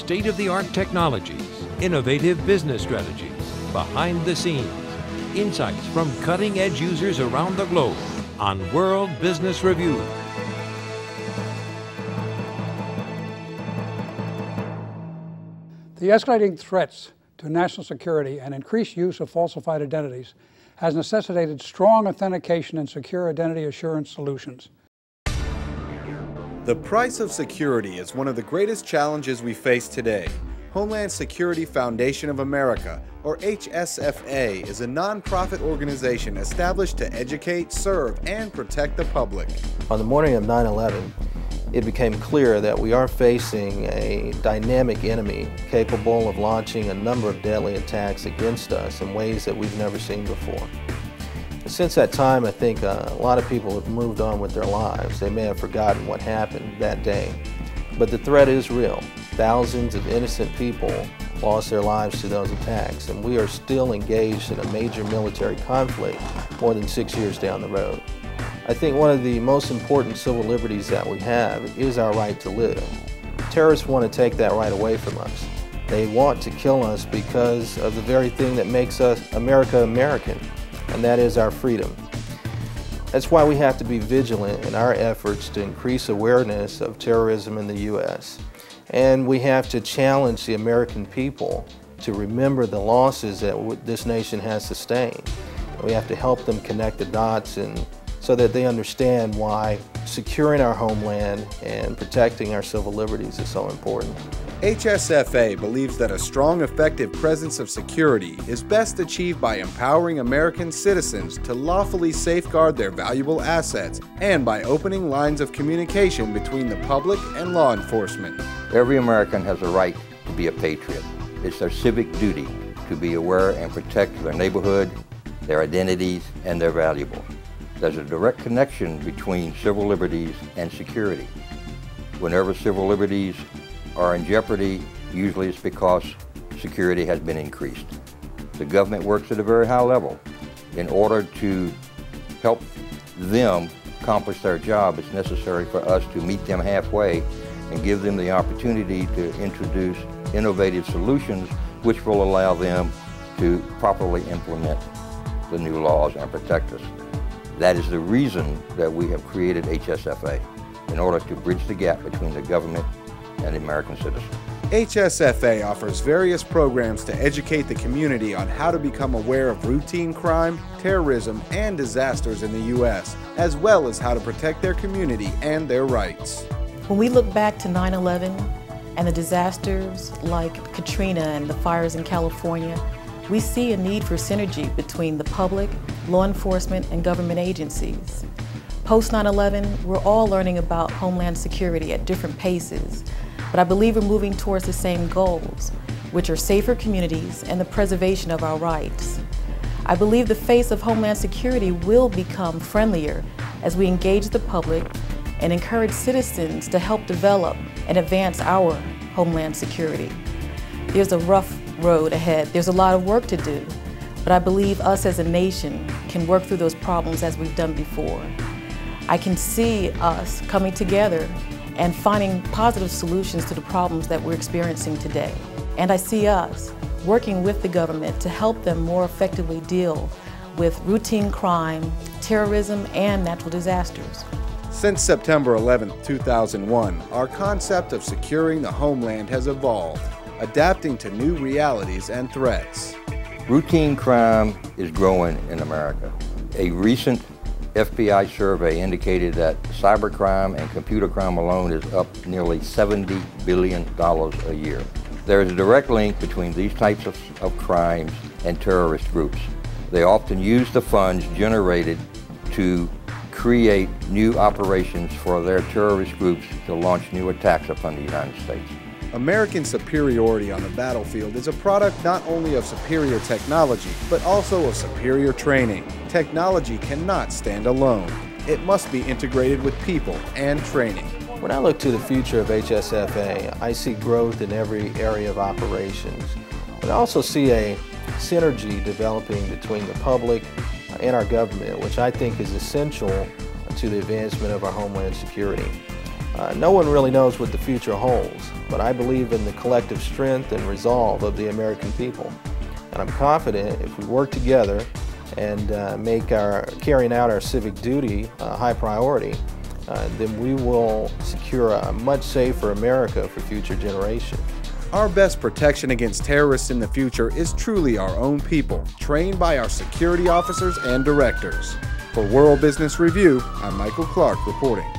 state-of-the-art technologies, innovative business strategies, behind the scenes, insights from cutting-edge users around the globe on World Business Review. The escalating threats to national security and increased use of falsified identities has necessitated strong authentication and secure identity assurance solutions. The price of security is one of the greatest challenges we face today. Homeland Security Foundation of America, or HSFA, is a nonprofit organization established to educate, serve, and protect the public. On the morning of 9/11, it became clear that we are facing a dynamic enemy capable of launching a number of deadly attacks against us in ways that we've never seen before. Since that time, I think a lot of people have moved on with their lives. They may have forgotten what happened that day. But the threat is real. Thousands of innocent people lost their lives to those attacks, and we are still engaged in a major military conflict more than 6 years down the road. I think one of the most important civil liberties that we have is our right to live. Terrorists want to take that right away from us. They want to kill us because of the very thing that makes us America American, and that is our freedom. That's why we have to be vigilant in our efforts to increase awareness of terrorism in the U.S. And we have to challenge the American people to remember the losses that this nation has sustained. We have to help them connect the dots and so that they understand why securing our homeland and protecting our civil liberties is so important. HSFA believes that a strong, effective presence of security is best achieved by empowering American citizens to lawfully safeguard their valuable assets and by opening lines of communication between the public and law enforcement. Every American has a right to be a patriot. It's their civic duty to be aware and protect their neighborhood, their identities, and their valuables. There's a direct connection between civil liberties and security. Whenever civil liberties are in jeopardy, usually it's because security has been increased. The government works at a very high level. In order to help them accomplish their job, it's necessary for us to meet them halfway and give them the opportunity to introduce innovative solutions which will allow them to properly implement the new laws and protect us. That is the reason that we have created HSFA, in order to bridge the gap between the government and the American citizen. HSFA offers various programs to educate the community on how to become aware of routine crime, terrorism, and disasters in the U.S., as well as how to protect their community and their rights. When we look back to 9/11 and the disasters like Katrina and the fires in California, we see a need for synergy between the public, law enforcement, and government agencies. Post 9/11, we're all learning about Homeland Security at different paces, but I believe we're moving towards the same goals, which are safer communities and the preservation of our rights. I believe the face of Homeland Security will become friendlier as we engage the public and encourage citizens to help develop and advance our Homeland Security. There's a rough road ahead. There's a lot of work to do, but I believe us as a nation can work through those problems as we've done before. I can see us coming together and finding positive solutions to the problems that we're experiencing today. And I see us working with the government to help them more effectively deal with routine crime, terrorism, and natural disasters. Since September 11, 2001, our concept of securing the homeland has evolved, adapting to new realities and threats. Routine crime is growing in America. A recent FBI survey indicated that cybercrime and computer crime alone is up nearly $70 billion a year. There is a direct link between these types of crimes and terrorist groups. They often use the funds generated to create new operations for their terrorist groups to launch new attacks upon the United States. American superiority on the battlefield is a product not only of superior technology, but also of superior training. Technology cannot stand alone. It must be integrated with people and training. When I look to the future of HSFA, I see growth in every area of operations. But I also see a synergy developing between the public and our government, which I think is essential to the advancement of our Homeland Security. No one really knows what the future holds, but I believe in the collective strength and resolve of the American people. And I'm confident if we work together and make carrying out our civic duty a high priority, then we will secure a much safer America for future generations. Our best protection against terrorists in the future is truly our own people, trained by our security officers and directors. For World Business Review, I'm Michael Clark reporting.